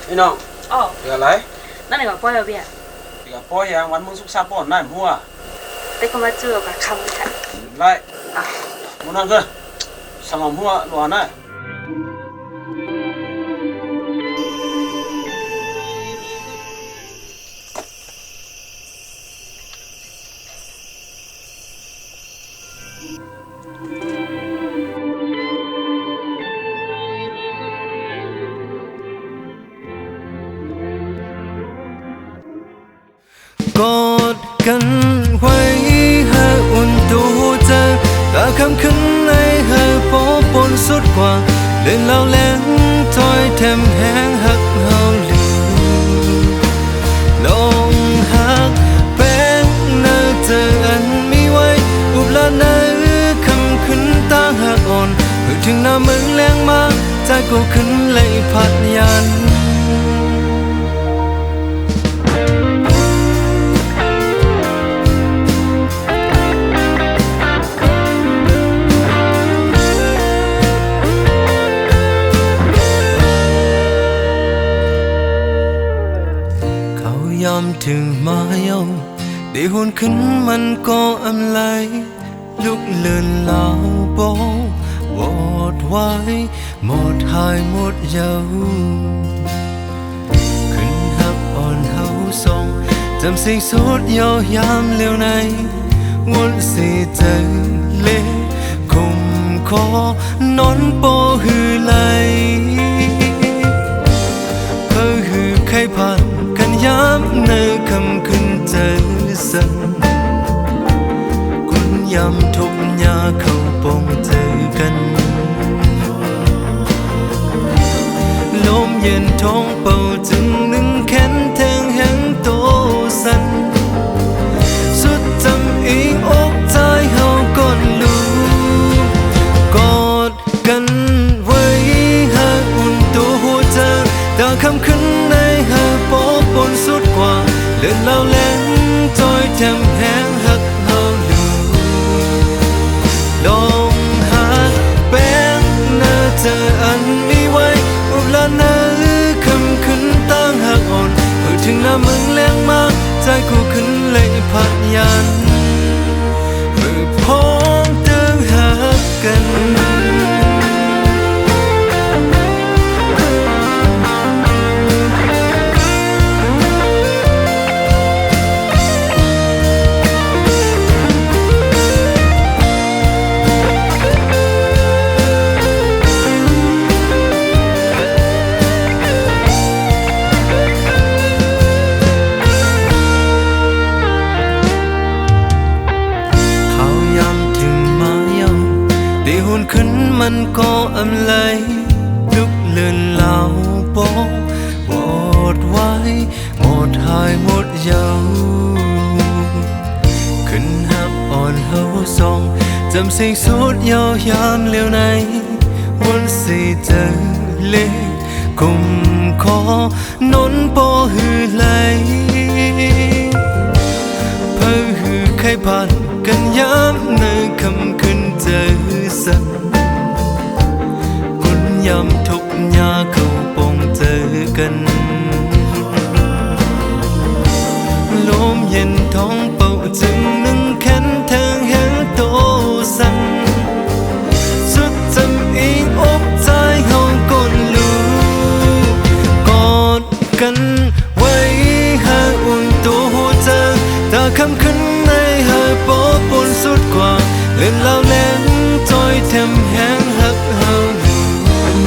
ไอ้น้องอ๋อเดี๋ยวอะไรนั่นเองก็ป้อยเอาเบียเดี๋ยวป้อยยังวันมึงสุกซาป้อนนั่นหัวแต่ก็มาเจอกับคำค่ะไล่มึงนั่นก็สมองหัวหลวน่ะกอดกันไว้ให้อุ่นตัวใจตาคำขึ้นในให้พบปนสุดกว่าเล่นเล่าแหลงถอยแถมแห้งหักเฮาลืมลงหักแป้งเนื้อเจออันมีไว้อุบลาเนื้อคำขึ้นตาหักอ่อนเพื่อถึงหน้ามึงแรงมาใจก็ขึ้นเลยพัดยันยามถึงมาเยาได้หุ่นขึ้นมันก็อำไลลุกเลือนลาวโบวอดไว้หมดหายหมดเยาขึ้นหักอ่อนเฮาส่งจำสิ่งสุดยอยามเลี้ยวในวนสีเจอเละคุมคอนอนโปหือไหลเพื่อหือใครผ่านกันย้ำในคำขึ้นเจอสันคุณย้ำทุกยาเข้าปองเจอกันลมเย็นท้องเป่าจึงนึ่งแขนแทงแห้งโตสันสุดจำอีกอกใจเฮาก่อนรู้กอดกันไว้ให้อุ่นตัวหัวใจตาคำขึ้นในให้ปอบปนสุดกว่าเลื่อนเล่าแหลงจอยแถมแห้งหักเฮาลืมลองหักแป้งเนื้อเจออันมีไว้อุบลาเนื้อคำขึ้นตั้งหักอ่อนเพื่อถึงหน้ามึงแรงมากใจกูขึ้นเลยพัดยันเพื่อพ้องเดินหักกันหุ่นขึ้นมันก็อำไลลุกเลือนลาวโบวอดไว้หมดหายหมดเยาขึ้นหักอ่อนเฮาส่งจำสิ่งสุดยาวยามเลี้ยวในวนสีเจอเล็กกุมคอนนโปหือไหลเพื่อหือใครผ่านกันย้ำในคำขึ้นเจอสันคุณย้ำทุกยาเข้าปองเจอกันลมเย็นท้องเป่าจึงนึ่งแขนแทงแห้งโตสันสุดจำอีกอกใจเฮาก่อนรู้กอดกันไว้ให้อุ่นตัวหัวใจตาคำขึ้นในให้ปอบปนสุดกว่าเล่นเล่าแหลงจอยแถมแห้งหักเฮาลืม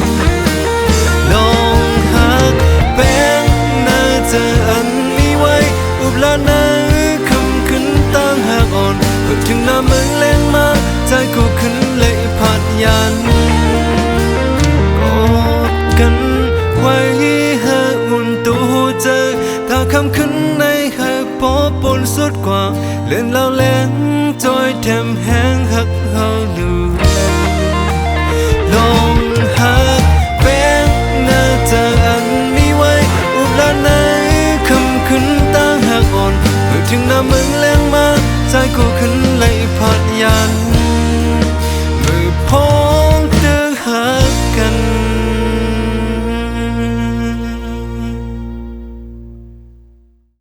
ลองหักแป้งเนื้อเจออันมีไว้อุบลาเนื้อคำขึ้นตั้งหักอ่อนเพื่อถึงหน้ามึงแรงมาใจกูขึ้นเลยพัดยันกอดกันไว้ให้อุ่นตัวใจถ้าคำขึ้นในให้ปอบปนสุดกว่าเล่นเล่าแหลงจอยแถมแห้งหักเฮาลืมลองหักแป้งเนื้อเจออันมีไว้อุบลาเนื้อคำขึ้นตั้งหักอ่อนเพื่อถึงหน้ามึงแรงมาใจกูขึ้นเลยพัดยัน